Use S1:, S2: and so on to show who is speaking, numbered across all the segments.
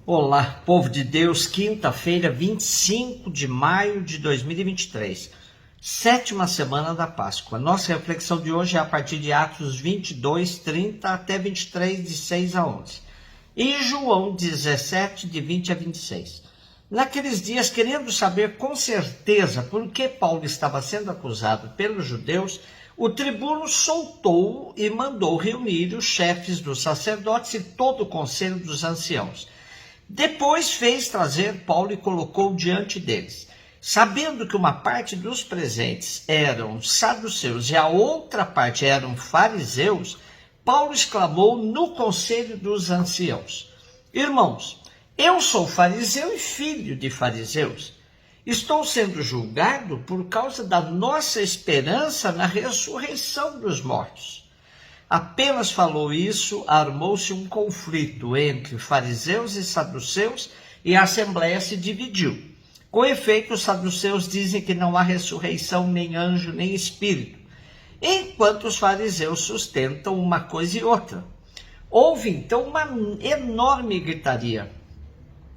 S1: Olá, povo de Deus, quinta-feira, 25 de maio de 2023, sétima semana da Páscoa. Nossa reflexão de hoje é a partir de Atos 22, 30 até 23, de 6 a 11. E João 17, de 20 a 26. Naqueles dias, querendo saber com certeza por que Paulo estava sendo acusado pelos judeus, o tribuno soltou-o e mandou reunir os chefes dos sacerdotes e todo o conselho dos anciãos. Depois fez trazer Paulo e colocou diante deles. Sabendo que uma parte dos presentes eram saduceus e a outra parte eram fariseus, Paulo exclamou no conselho dos anciãos: Irmãos, eu sou fariseu e filho de fariseus. Estou sendo julgado por causa da nossa esperança na ressurreição dos mortos. Apenas falou isso, armou-se um conflito entre fariseus e saduceus e a assembleia se dividiu. Com efeito, os saduceus dizem que não há ressurreição, nem anjo, nem espírito, enquanto os fariseus sustentam uma coisa e outra. Houve então uma enorme gritaria.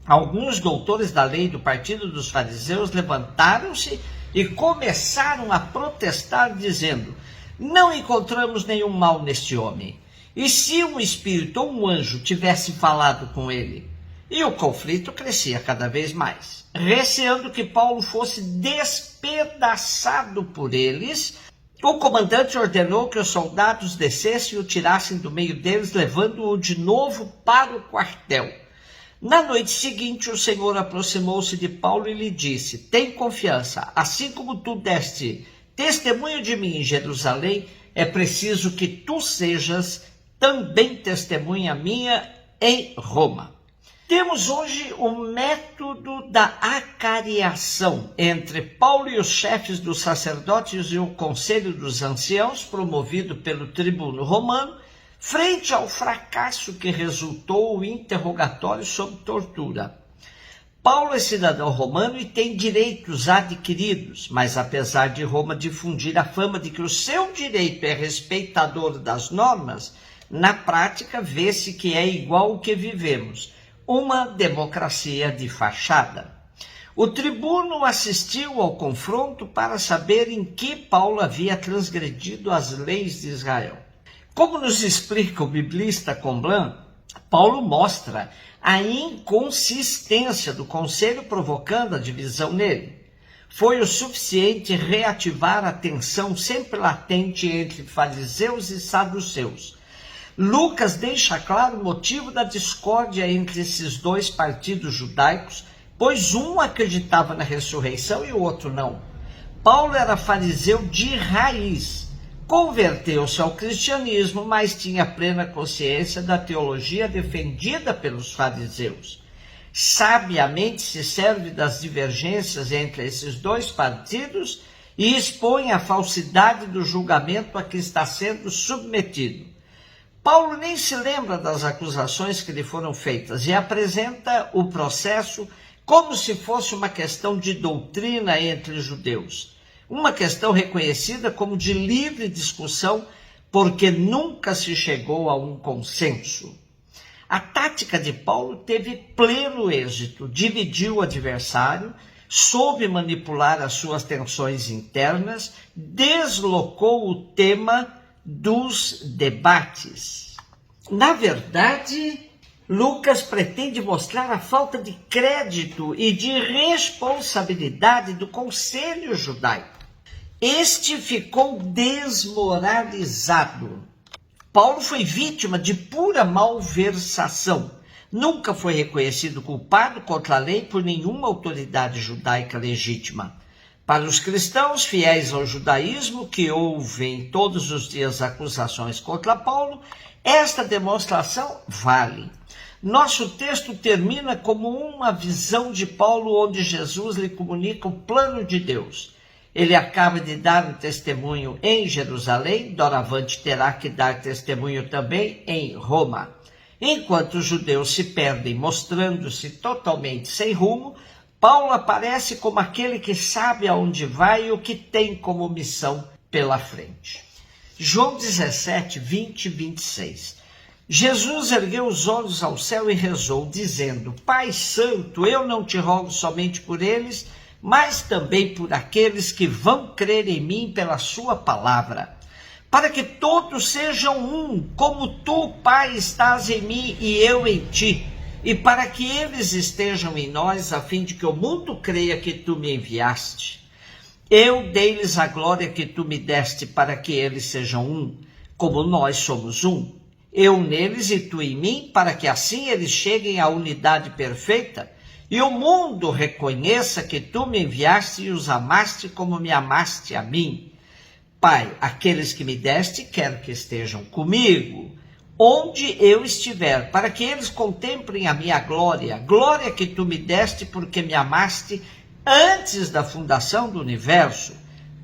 S1: Alguns doutores da lei do partido dos fariseus levantaram-se e começaram a protestar, dizendo: Não encontramos nenhum mal neste homem. E se um espírito ou um anjo tivesse falado com ele? E o conflito crescia cada vez mais. Receando que Paulo fosse despedaçado por eles, o comandante ordenou que os soldados descessem e o tirassem do meio deles, levando-o de novo para o quartel. Na noite seguinte, o Senhor aproximou-se de Paulo e lhe disse: Tem confiança, assim como tu deste testemunho de mim em Jerusalém, é preciso que tu sejas também testemunha minha em Roma. Temos hoje o método da acariação entre Paulo e os chefes dos sacerdotes e o conselho dos anciãos, promovido pelo tribuno romano, frente ao fracasso que resultou o interrogatório sob tortura. Paulo é cidadão romano e tem direitos adquiridos, mas apesar de Roma difundir a fama de que o seu direito é respeitador das normas, na prática vê-se que é igual ao que vivemos, uma democracia de fachada. O tribuno assistiu ao confronto para saber em que Paulo havia transgredido as leis de Israel. Como nos explica o biblista Comblan, Paulo mostra a inconsistência do conselho, provocando a divisão nele. Foi o suficiente reativar a tensão sempre latente entre fariseus e saduceus. Lucas deixa claro o motivo da discórdia entre esses dois partidos judaicos, pois um acreditava na ressurreição e o outro não. Paulo era fariseu de raiz. Converteu-se ao cristianismo, mas tinha plena consciência da teologia defendida pelos fariseus. Sabiamente se serve das divergências entre esses dois partidos e expõe a falsidade do julgamento a que está sendo submetido. Paulo nem se lembra das acusações que lhe foram feitas e apresenta o processo como se fosse uma questão de doutrina entre judeus. Uma questão reconhecida como de livre discussão, porque nunca se chegou a um consenso. A tática de Paulo teve pleno êxito, dividiu o adversário, soube manipular as suas tensões internas, deslocou o tema dos debates. Na verdade, Lucas pretende mostrar a falta de crédito e de responsabilidade do conselho judaico. Este ficou desmoralizado. Paulo foi vítima de pura malversação. Nunca foi reconhecido culpado contra a lei por nenhuma autoridade judaica legítima. Para os cristãos fiéis ao judaísmo, que ouvem todos os dias acusações contra Paulo, esta demonstração vale. Nosso texto termina como uma visão de Paulo, onde Jesus lhe comunica o plano de Deus. Ele acaba de dar um testemunho em Jerusalém, doravante terá que dar testemunho também em Roma. Enquanto os judeus se perdem, mostrando-se totalmente sem rumo, Paulo aparece como aquele que sabe aonde vai e o que tem como missão pela frente. João 17, 20 e 26. Jesus ergueu os olhos ao céu e rezou, dizendo: Pai Santo, eu não te rogo somente por eles, mas também por aqueles que vão crer em mim pela sua palavra, para que todos sejam um, como tu, Pai, estás em mim e eu em ti, e para que eles estejam em nós, a fim de que o mundo creia que tu me enviaste. Eu dei-lhes a glória que tu me deste, para que eles sejam um, como nós somos um. Eu neles e tu em mim, para que assim eles cheguem à unidade perfeita, e o mundo reconheça que tu me enviaste e os amaste como me amaste a mim. Pai, aqueles que me deste, quero que estejam comigo, onde eu estiver, para que eles contemplem a minha glória, glória que tu me deste porque me amaste antes da fundação do universo.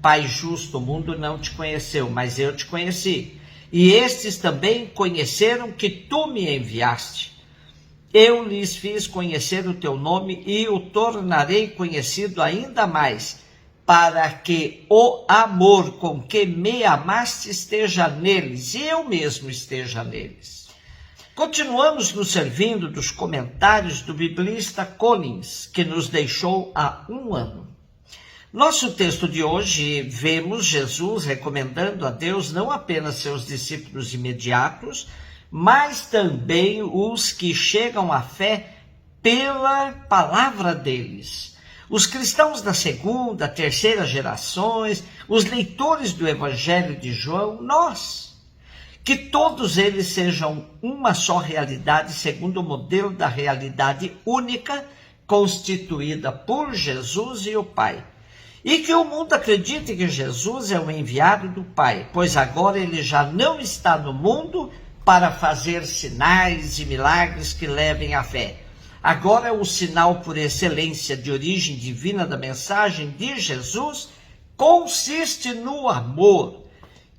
S1: Pai justo, o mundo não te conheceu, mas eu te conheci. E estes também conheceram que tu me enviaste. Eu lhes fiz conhecer o teu nome e o tornarei conhecido ainda mais, para que o amor com que me amaste esteja neles e eu mesmo esteja neles. Continuamos nos servindo dos comentários do biblista Collins, que nos deixou há um ano. Nosso texto de hoje, vemos Jesus recomendando a Deus não apenas seus discípulos imediatos, mas também os que chegam à fé pela palavra deles. Os cristãos da segunda, terceira gerações, os leitores do Evangelho de João, nós. Que todos eles sejam uma só realidade, segundo o modelo da realidade única, constituída por Jesus e o Pai. E que o mundo acredite que Jesus é o enviado do Pai, pois agora ele já não está no mundo para fazer sinais e milagres que levem à fé. Agora o sinal por excelência de origem divina da mensagem de Jesus consiste no amor,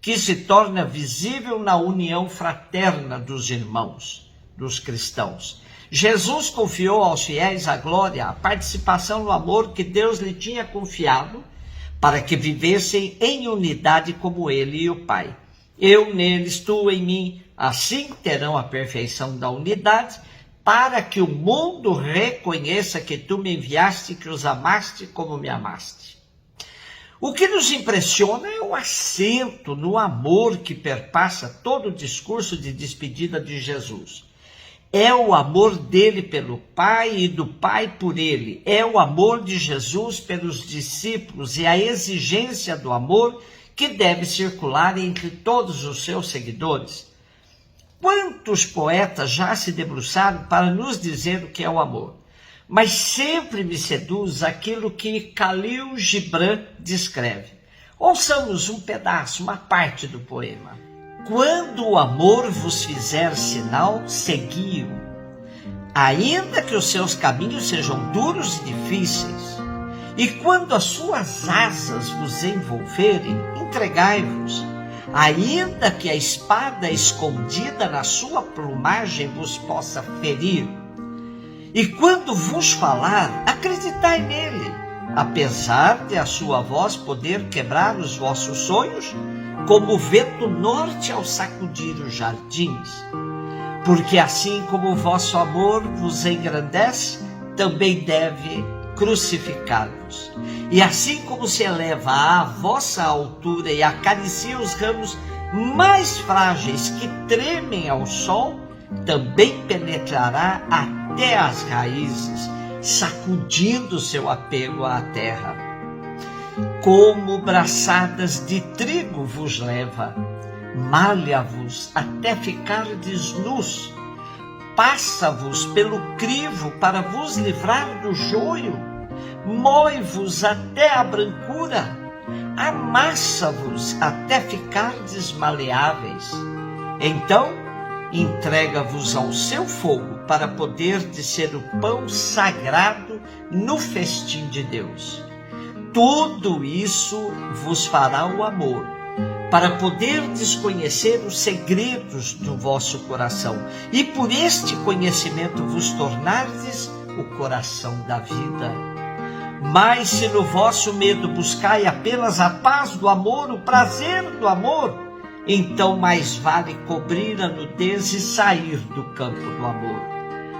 S1: que se torna visível na união fraterna dos irmãos, dos cristãos. Jesus confiou aos fiéis a glória, a participação no amor que Deus lhe tinha confiado, para que vivessem em unidade como ele e o Pai. Eu neles, tu em mim, assim terão a perfeição da unidade, para que o mundo reconheça que tu me enviaste e que os amaste como me amaste. O que nos impressiona é o acento no amor que perpassa todo o discurso de despedida de Jesus. É o amor dele pelo Pai e do Pai por ele. É o amor de Jesus pelos discípulos e a exigência do amor que deve circular entre todos os seus seguidores. Quantos poetas já se debruçaram para nos dizer o que é o amor? Mas sempre me seduz aquilo que Khalil Gibran descreve. Ouçamos um pedaço, uma parte do poema. Quando o amor vos fizer sinal, segui-o, ainda que os seus caminhos sejam duros e difíceis. E quando as suas asas vos envolverem, entregai-vos, ainda que a espada escondida na sua plumagem vos possa ferir. E quando vos falar, acreditai nele, apesar de a sua voz poder quebrar os vossos sonhos, como o vento norte ao sacudir os jardins. Porque assim como o vosso amor vos engrandece, também deve crucificar-vos. E assim como se eleva à vossa altura e acaricia os ramos mais frágeis que tremem ao sol, também penetrará até as raízes, sacudindo seu apego à terra. Como braçadas de trigo vos leva, malha-vos até ficardes nus, passa-vos pelo crivo para vos livrar do joio, mói-vos até a brancura, amassa-vos até ficardes maleáveis. Então, entrega-vos ao seu fogo para poderdes ser o pão sagrado no festim de Deus. Tudo isso vos fará o amor, para poderdes conhecer os segredos do vosso coração, e por este conhecimento vos tornardes o coração da vida. Mas se no vosso medo buscai apenas a paz do amor, o prazer do amor, Então mais vale cobrir a nudez e sair do campo do amor.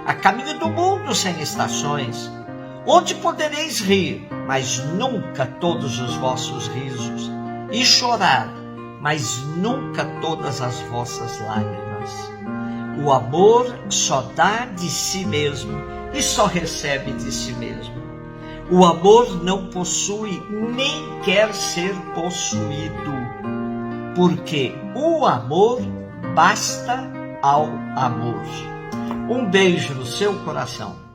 S1: A caminho do mundo sem estações, onde podereis rir, mas nunca todos os vossos risos, e chorar, mas nunca todas as vossas lágrimas. O amor só dá de si mesmo e só recebe de si mesmo. O amor não possui nem quer ser possuído, porque o amor basta ao amor. Um beijo no seu coração.